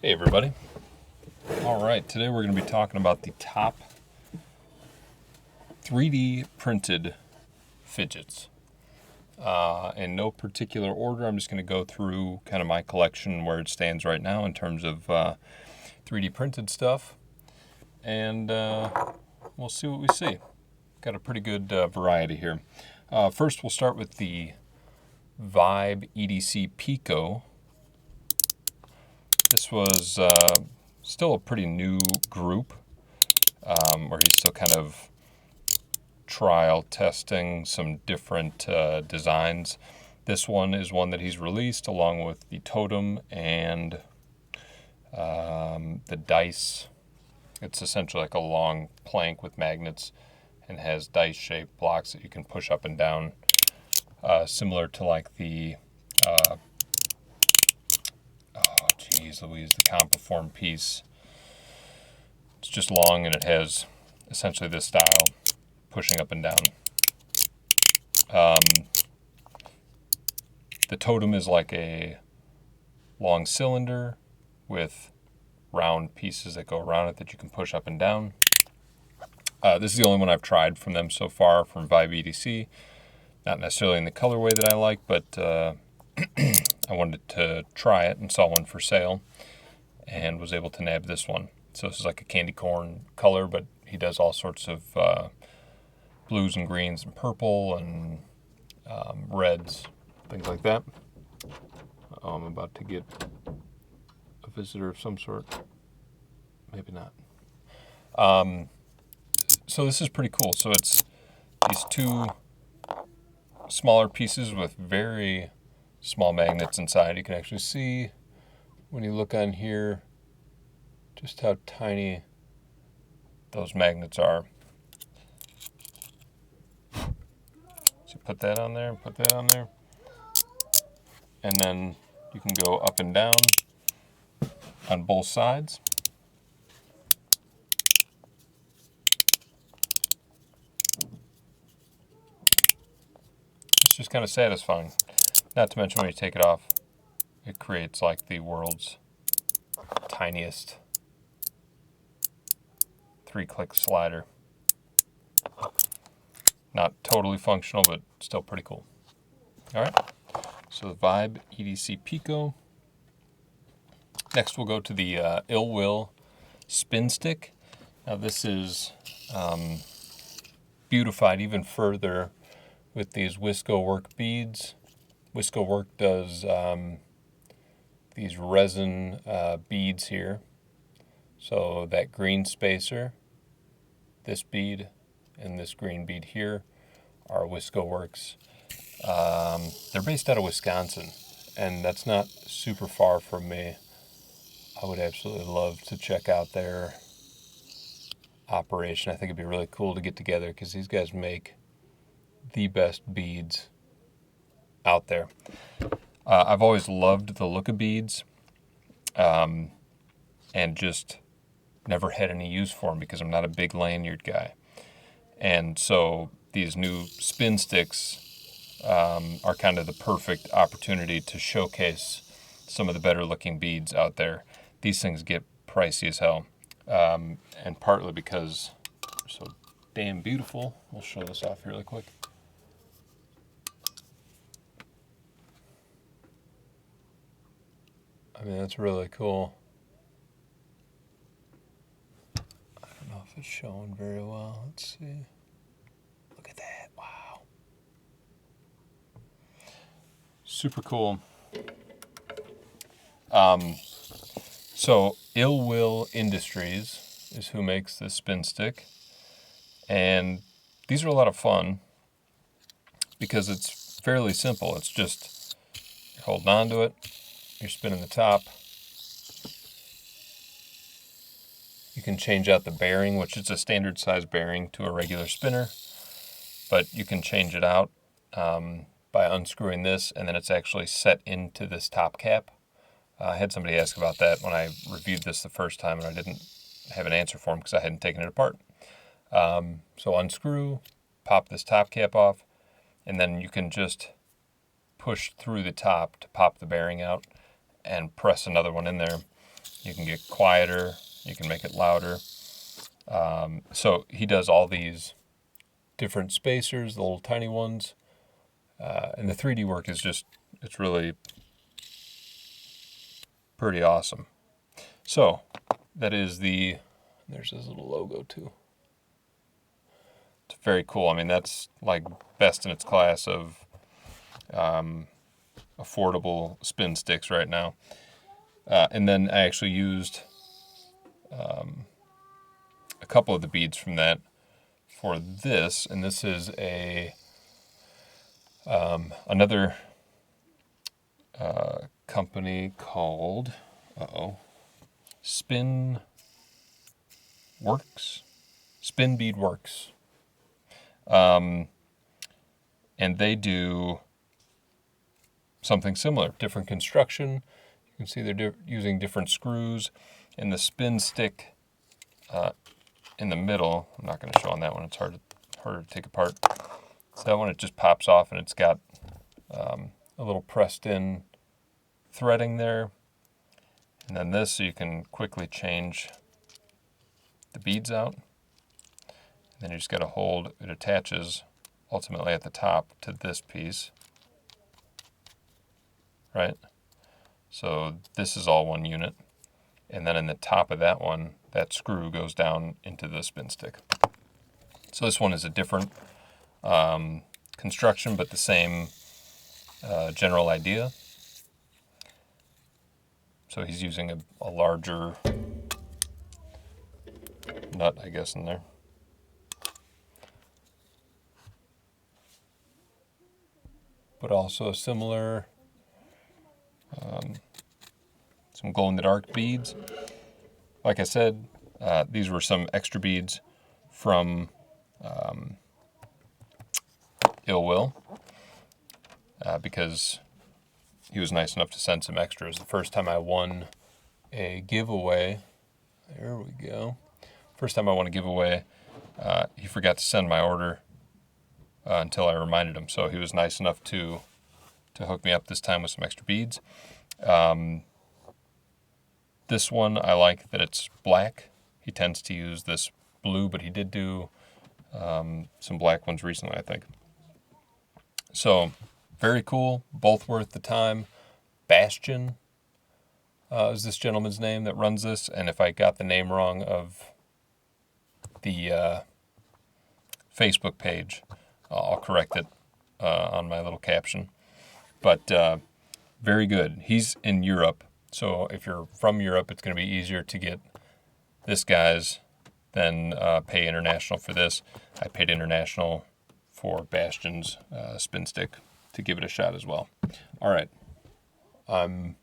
Hey everybody. Alright, today we're going to be talking about the top 3D printed fidgets. In no particular order, I'm just going to go through kind of my collection where it stands right now in terms of 3D printed stuff. And we'll see what we see. Got a pretty good variety here. First we'll start with the Vibe EDC Pico. This was still a pretty new group, where he's still kind of trial testing some different designs. This one is one that he's released along with the totem and the dice. It's essentially like a long plank with magnets and has dice-shaped blocks that you can push up and down, similar to like the geez Louise, the Compiform piece. It's just long and it has essentially this style, pushing up and down. The totem is like a long cylinder with round pieces that go around it that you can push up and down. This is the only one I've tried from them so far, from Vibe EDC. Not necessarily in the colorway that I like, but I wanted to try it and saw one for sale and was able to nab this one. So this is like a candy corn color, but he does all sorts of blues and greens and purple and reds, things like that. Oh, I'm about to get a visitor of some sort. Maybe not. So this is pretty cool. So it's these two smaller pieces with very small magnets inside. You can actually see when you look on here just how tiny those magnets are. So put that on there, put that on there, and then you can go up and down on both sides. It's just kind of satisfying. Not to mention when you take it off, it creates like the world's tiniest 3-click slider. Not totally functional, but still pretty cool. Alright, so the Vibe EDC Pico. Next we'll go to the Ill Will Spin Stick. Now this is beautified even further with these Wisco Work beads. Wisco Work does these resin beads here. So that green spacer, this bead, and this green bead here are Wisco Works. They're based out of Wisconsin, and that's not super far from me. I would absolutely love to check out their operation. I think it'd be really cool to get together because these guys make the best beads out there. I've always loved the look of beads, and just never had any use for them because I'm not a big lanyard guy. And so these new spin sticks are kind of the perfect opportunity to showcase some of the better looking beads out there. These things get pricey as hell, and partly because they're so damn beautiful. We'll show this off here really quick. I mean, that's really cool. I don't know if it's showing very well. Let's see. Look at that. Wow. Super cool. So Ill Will Industries is who makes this spin stick. And these are a lot of fun because it's fairly simple. It's just you're holding on to it. You're spinning the top. You can change out the bearing, which is a standard size bearing to a regular spinner, but you can change it out by unscrewing this, and then it's actually set into this top cap. I had somebody ask about that when I reviewed this the first time, and I didn't have an answer for them because I hadn't taken it apart. So unscrew, pop this top cap off, and then you can just push through the top to pop the bearing out and press another one in there. You can get quieter. You can make it louder. So he does all these different spacers, the little tiny ones. And the 3D work is just, it's really pretty awesome. So that is there's his little logo too. It's very cool. I mean, that's like best in its class of affordable spin sticks right now. And then I actually used a couple of the beads from that for this, and this is another company called Spin Bead Works, and they do something similar, different construction. You can see they're using different screws, and the spin stick in the middle. I'm not going to show on that one; it's harder to take apart. So that one, it just pops off, and it's got a little pressed in threading there. And then this, so you can quickly change the beads out. And then you just got to hold, it attaches ultimately at the top to this piece, right? So this is all one unit. And then in the top of that one, that screw goes down into the spin stick. So this one is a different construction, but the same general idea. So he's using a larger nut, I guess, in there. But also a similar, some glow-in-the-dark beads. Like I said, these were some extra beads from Ill Will, because he was nice enough to send some extras. The first time I won a giveaway, there we go. First time I won a giveaway, he forgot to send my order until I reminded him. So he was nice enough to hook me up this time with some extra beads. This one, I like that it's black. He tends to use this blue, but he did do some black ones recently, I think. So very cool, both worth the time. Bastion is this gentleman's name that runs this, and if I got the name wrong of the Facebook page, I'll correct it on my little caption. But very good. He's in Europe, so if you're from Europe, it's going to be easier to get this guy's than pay international for this. I paid international for Bastion's spin stick to give it a shot as well. All right. I'm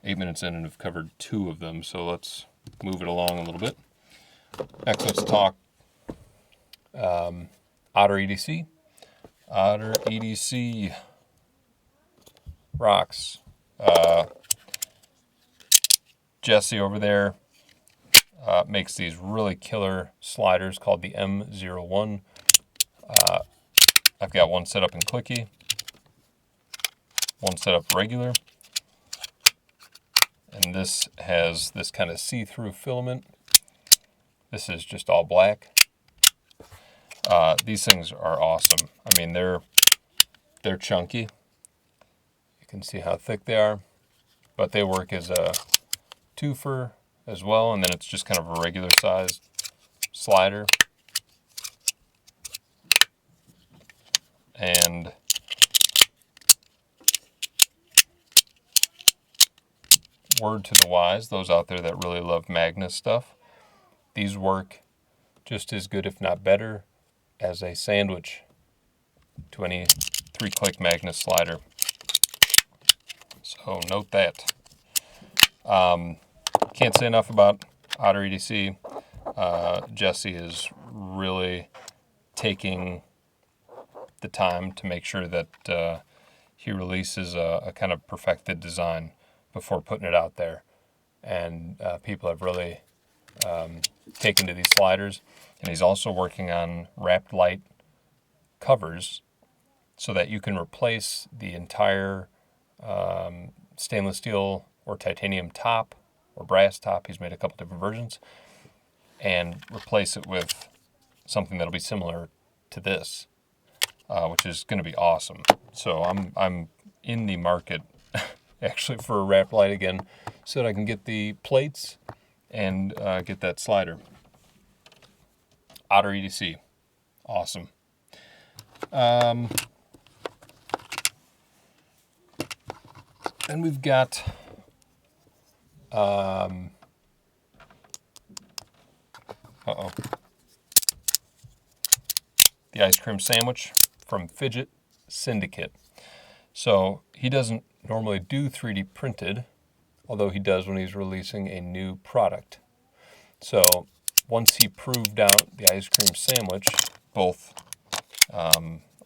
8 minutes in and have covered 2 of them, so let's move it along a little bit. Next, let's talk Otter EDC. Otter EDC rocks. Jesse over there makes these really killer sliders called the M01. I've got one set up in clicky, one set up regular, and this has this kind of see-through filament. This is just all black. These things are awesome. I mean, they're chunky. You can see how thick they are, but they work as a twofer as well, and then it's just kind of a regular sized slider. And word to the wise, those out there that really love Magnus stuff, these work just as good, if not better, as a sandwich to any 3-click Magnus slider. So note that. Can't say enough about Otter EDC. Jesse is really taking the time to make sure that he releases a kind of perfected design before putting it out there. And people have really taken to these sliders. And he's also working on wrapped light covers so that you can replace the entire stainless steel or titanium top or brass top. He's made a couple different versions, and replace it with something that'll be similar to this, which is going to be awesome. So I'm in the market actually for a wrap light again, so that I can get the plates and get that slider. Otter EDC, awesome. Then we've got the ice cream sandwich from Fidget Syndicate. So he doesn't normally do 3D printed, although he does when he's releasing a new product. So once he proved out the ice cream sandwich, both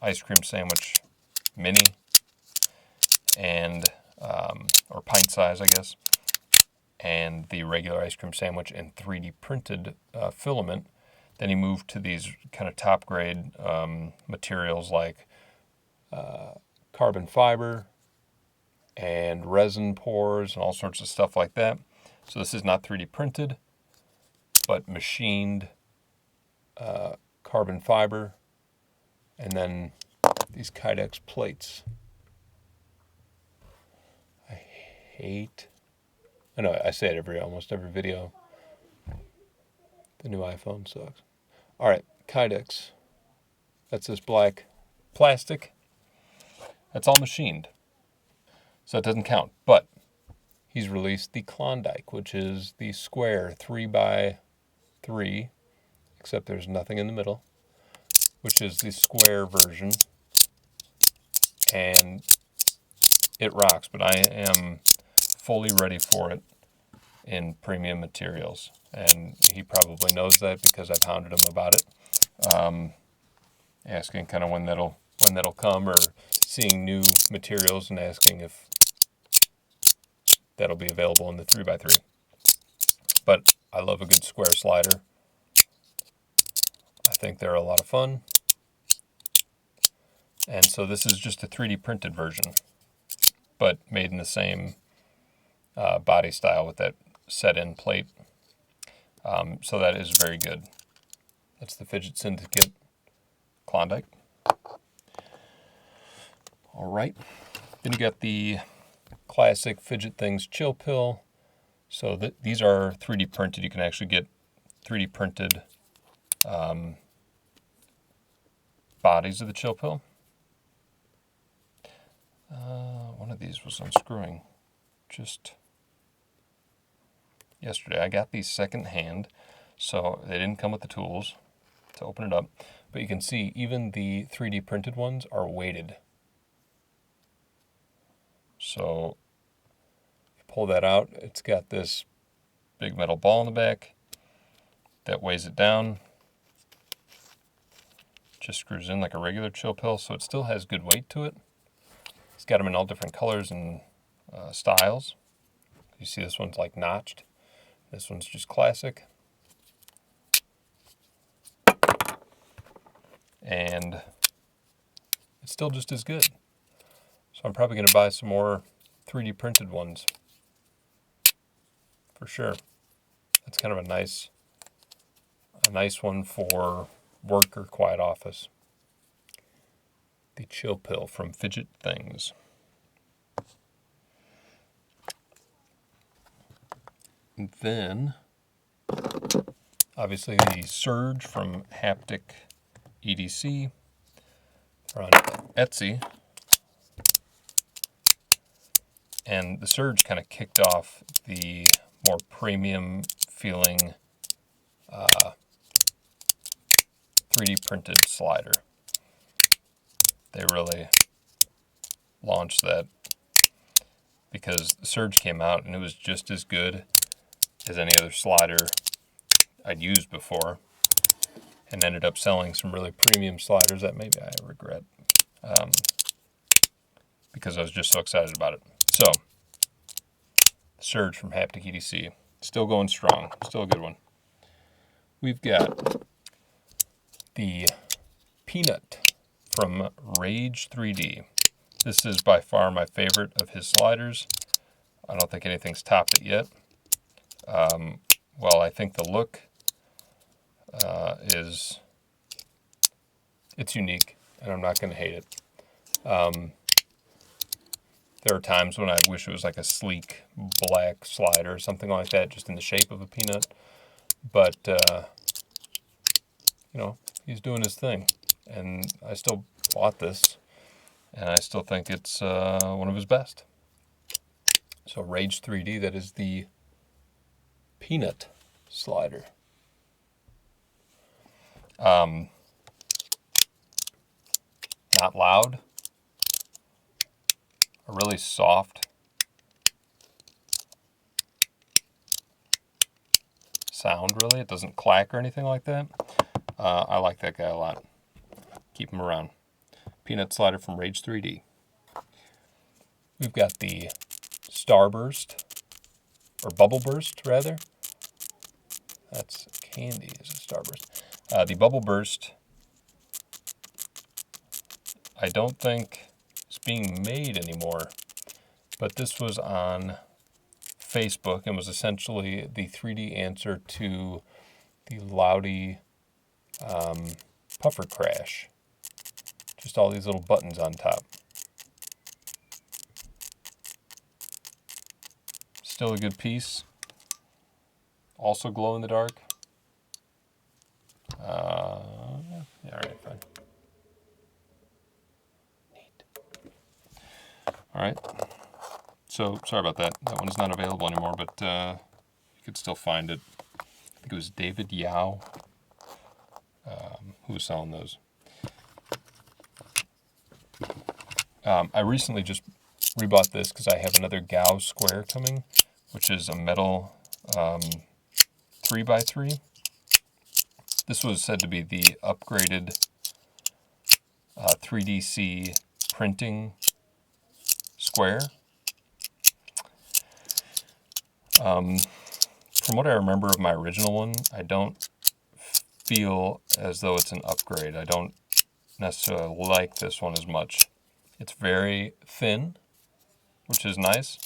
ice cream sandwich mini and or pint size, I guess, and the regular ice cream sandwich in 3D printed filament, then he moved to these kind of top grade materials like carbon fiber and resin pores and all sorts of stuff like that. So this is not 3D printed, but machined carbon fiber, and then these Kydex plates. I know I say it almost every video. The new iPhone sucks. All right, Kydex. That's this black plastic. That's all machined, so it doesn't count. But he's released the Klondike, which is the square 3x3, except there's nothing in the middle, which is the square version, and it rocks. But I am fully ready for it in premium materials, and he probably knows that because I've hounded him about it, asking kind of when that'll come, or seeing new materials and asking if that'll be available in the 3x3. But I love a good square slider. I think they're a lot of fun, and so this is just a 3D printed version, but made in the same body style with that set-in plate. So that is very good. That's the Fidget Syndicate Klondike. All right. Then you got the classic Fidget Things Chill Pill. So these are 3D printed. You can actually get 3D printed bodies of the Chill Pill. One of these was unscrewing just yesterday. I got these second-hand, so they didn't come with the tools to open it up. But you can see even the 3D printed ones are weighted. So if you pull that out, it's got this big metal ball in the back that weighs it down. Just screws in like a regular Chill Pill, so it still has good weight to it. It's got them in all different colors and styles. You see this one's like notched. This one's just classic. And it's still just as good. So I'm probably going to buy some more 3D printed ones. For sure. That's kind of a nice one for work or quiet office. The Chill Pill from Fidget Things. And then, obviously, the Surge from Haptic EDC. They're on Etsy. And the Surge kind of kicked off the more premium feeling 3D printed slider. They really launched that because the Surge came out and it was just as good as any other slider I'd used before, and ended up selling some really premium sliders that maybe I regret because I was just so excited about it. So, Surge from Haptic EDC, still going strong, still a good one. We've got the Peanut from Rayge 3D. This is by far my favorite of his sliders. I don't think anything's topped it yet. Well, I think the look it's unique, and I'm not going to hate it. There are times when I wish it was like a sleek black slider or something like that, just in the shape of a peanut. But, you know, he's doing his thing. And I still bought this, and I still think it's one of his best. So Rayge 3D, that is the peanut slider. Not loud. A really soft sound, really. It doesn't clack or anything like that. I like that guy a lot. Keep him around. Peanut slider from Rayge 3D. We've got the Starburst, or Bubble Burst, rather. That's candy, is a Starburst. The Bubble Burst, I don't think it's being made anymore, but this was on Facebook and was essentially the 3D answer to the Loudy Puffer Crash. Just all these little buttons on top. Still a good piece. Also glow in the dark. Yeah, alright, fine. Neat. Alright. So, sorry about that. That one's not available anymore, but you could still find it. I think it was David Yao who was selling those. I recently just rebought this because I have another Gao square coming, which is a metal 3x3. This was said to be the upgraded 3DC printing square. From what I remember of my original one, I don't feel as though it's an upgrade. I don't necessarily like this one as much. It's very thin, which is nice.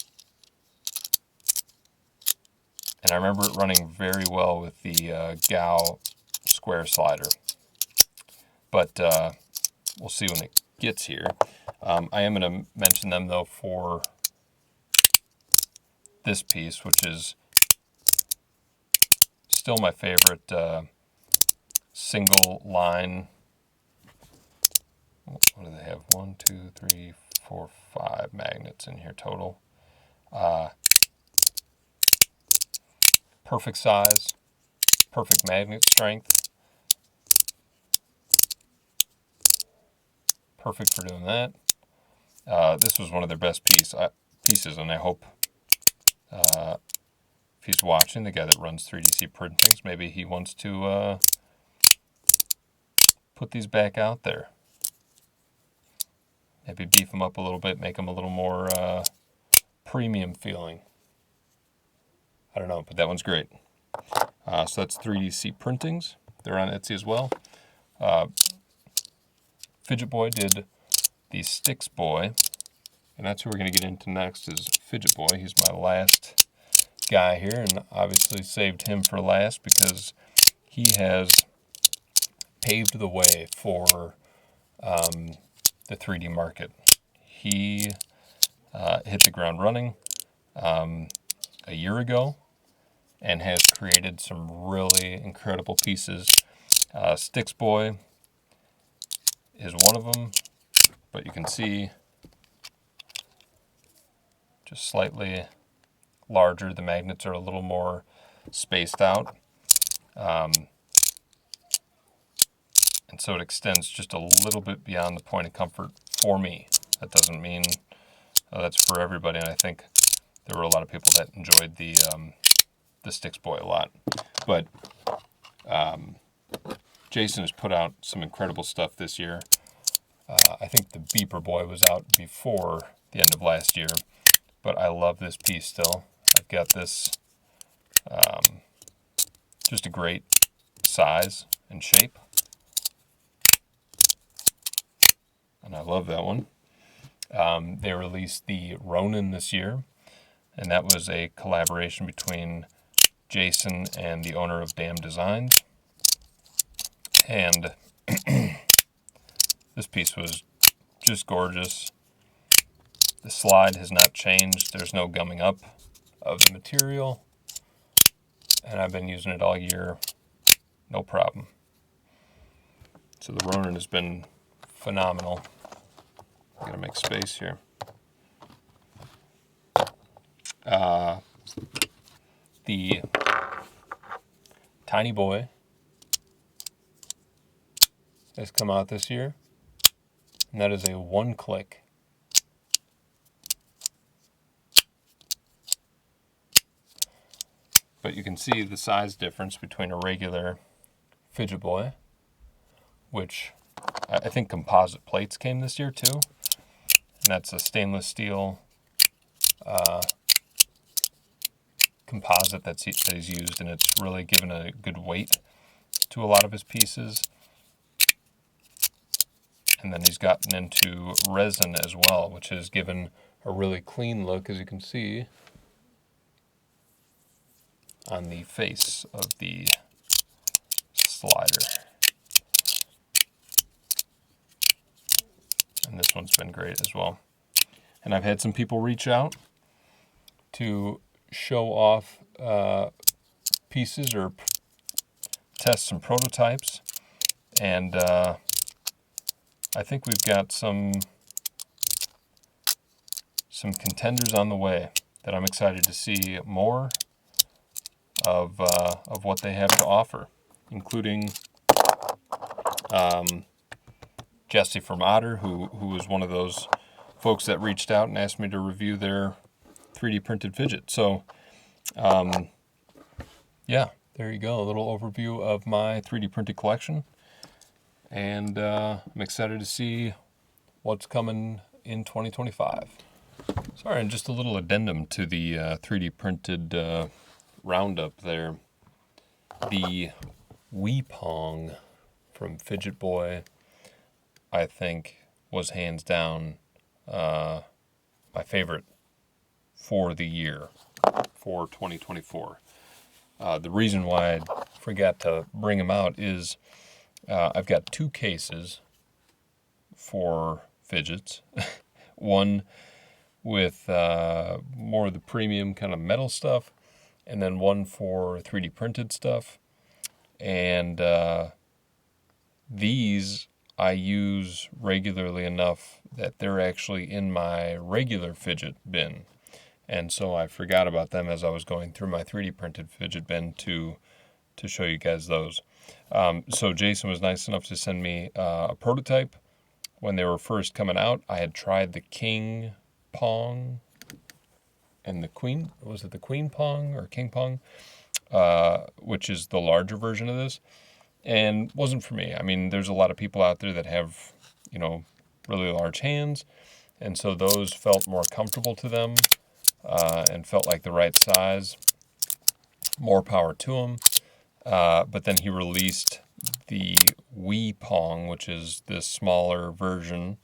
And I remember it running very well with the Gao square slider. But we'll see when it gets here. I am going to mention them, though, for this piece, which is still my favorite single line. What do they have? 1, 2, 3, 4, 5 magnets in here total. Perfect size, perfect magnet strength. Perfect for doing that. This was one of their best pieces, and I hope if he's watching, the guy that runs 3DC Printings, maybe he wants to put these back out there. Maybe beef them up a little bit, make them a little more premium feeling. I don't know, but that one's great. So that's 3DC Printings. They're on Etsy as well. Fidget Boy did the Sticks Boy, and that's who we're going to get into next is Fidget Boy. He's my last guy here, and obviously saved him for last because he has paved the way for the 3D market. He hit the ground running a year ago and has created some really incredible pieces. Sticks Boy is one of them, but you can see just slightly larger. The magnets are a little more spaced out. And so it extends just a little bit beyond the point of comfort for me. That doesn't mean that's for everybody, and I think there were a lot of people that enjoyed the Sticks Boy a lot. But Jason has put out some incredible stuff this year. I think the Beeper Boy was out before the end of last year, but I love this piece still. I've got this just a great size and shape. And I love that one. They released the Ronin this year, and that was a collaboration between Jason and the owner of Damn Designs. And this piece was just gorgeous. The slide has not changed. There's no gumming up of the material. And I've been using it all year. No problem. So the Ronin has been phenomenal. I'm going to make space here. The Tiny Boy has come out this year, and that is a one-click. But you can see the size difference between a regular Fidget Boy, which I think composite plates came this year too, and that's a stainless steel composite that he's used, and it's really given a good weight to a lot of his pieces. And then he's gotten into resin as well, which has given a really clean look, as you can see, on the face of the slider. And this one's been great as well. And I've had some people reach out to show off pieces or test some prototypes. And I think we've got some contenders on the way that I'm excited to see more of what they have to offer, including Jesse from Otter, who was one of those folks that reached out and asked me to review their 3D printed fidget. So, yeah, there you go. A little overview of my 3D printed collection. And I'm excited to see what's coming in 2025. Sorry, and just a little addendum to the 3D printed roundup there. The Weepong from Fidget Boy, I think, was hands down my favorite for the year, for 2024. The reason why I forgot to bring them out is I've got two cases for fidgets. One with more of the premium kind of metal stuff, and then one for 3D printed stuff. And these I use regularly enough that they're actually in my regular fidget bin. And so I forgot about them as I was going through my 3D printed fidget bin to show you guys those. So Jason was nice enough to send me a prototype when they were first coming out. I had tried the King Pong and the Queen. Was it the Queen Pong or King Pong? Which is the larger version of this, and wasn't for me. I mean, there's a lot of people out there that have, really large hands, and so those felt more comfortable to them and felt like the right size. More power to them. But then he released the Weepong, which is this smaller version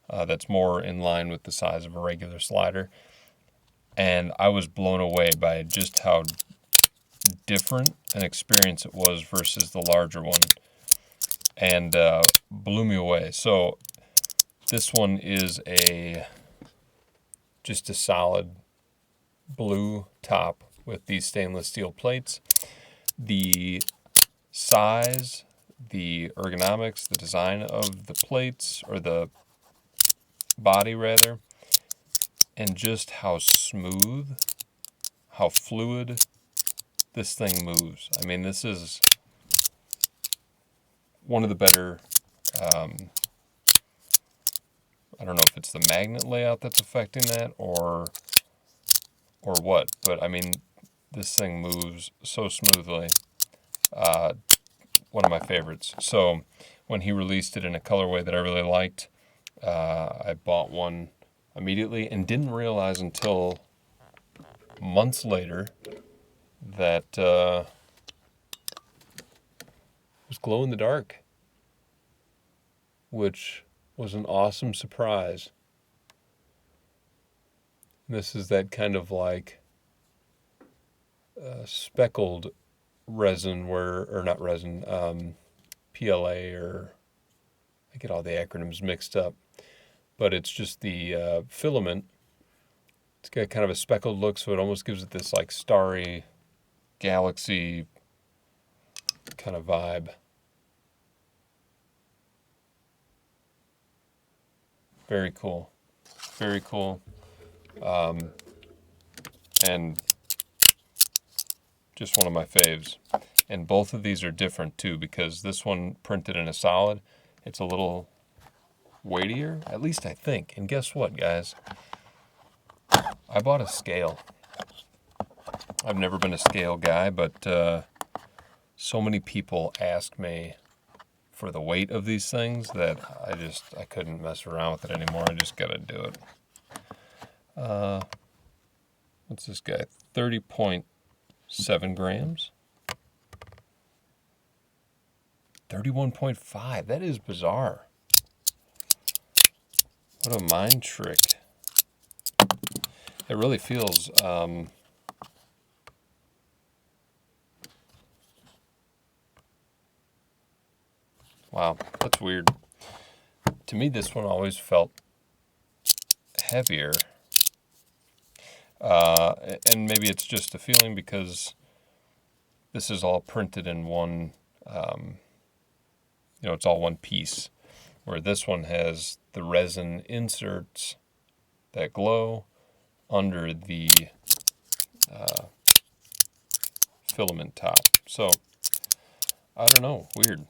that's more in line with the size of a regular slider. And I was blown away by just how different an experience it was versus the larger one, and blew me away. So this one is just a solid blue top with these stainless steel plates. The size, the ergonomics, the design of the plates, or the body rather, and just how smooth, how fluid this thing moves. I mean, this is one of the better, I don't know if it's the magnet layout that's affecting that or what, but I mean, this thing moves so smoothly. One of my favorites. So when he released it in a colorway that I really liked, I bought one immediately and didn't realize until months later that it was glow in the dark, which was an awesome surprise. This is that kind of like speckled resin, or not resin, PLA, or I get all the acronyms mixed up, but it's just the filament. It's got kind of a speckled look, so it almost gives it this like starry galaxy kind of vibe. Very cool. Very cool. And just one of my faves. And both of these are different too, because this one printed in a solid, it's a little weightier, at least I think. And guess what, guys? I bought a scale. I've never been a scale guy, but so many people ask me for the weight of these things that I couldn't mess around with it anymore. I just gotta do it. What's this guy? 30.7 grams. 31.5. That is bizarre. What a mind trick. It really feels wow, that's weird. To me, this one always felt heavier. And maybe it's just a feeling because this is all printed in one, it's all one piece, where this one has the resin inserts that glow under the filament top. So, I don't know, weird.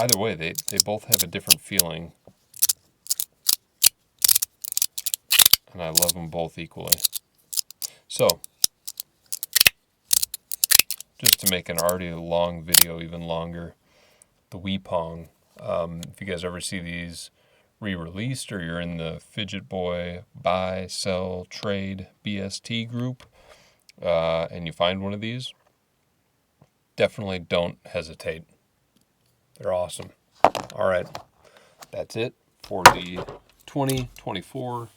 Either way, they both have a different feeling, and I love them both equally. So, just to make an already long video even longer, the Weepong. If you guys ever see these re-released, or you're in the Fidget Boy buy, sell, trade, BST group, and you find one of these, definitely don't hesitate. They're awesome. All right, that's it for the 2024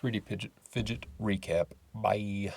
3D Fidget recap. Bye.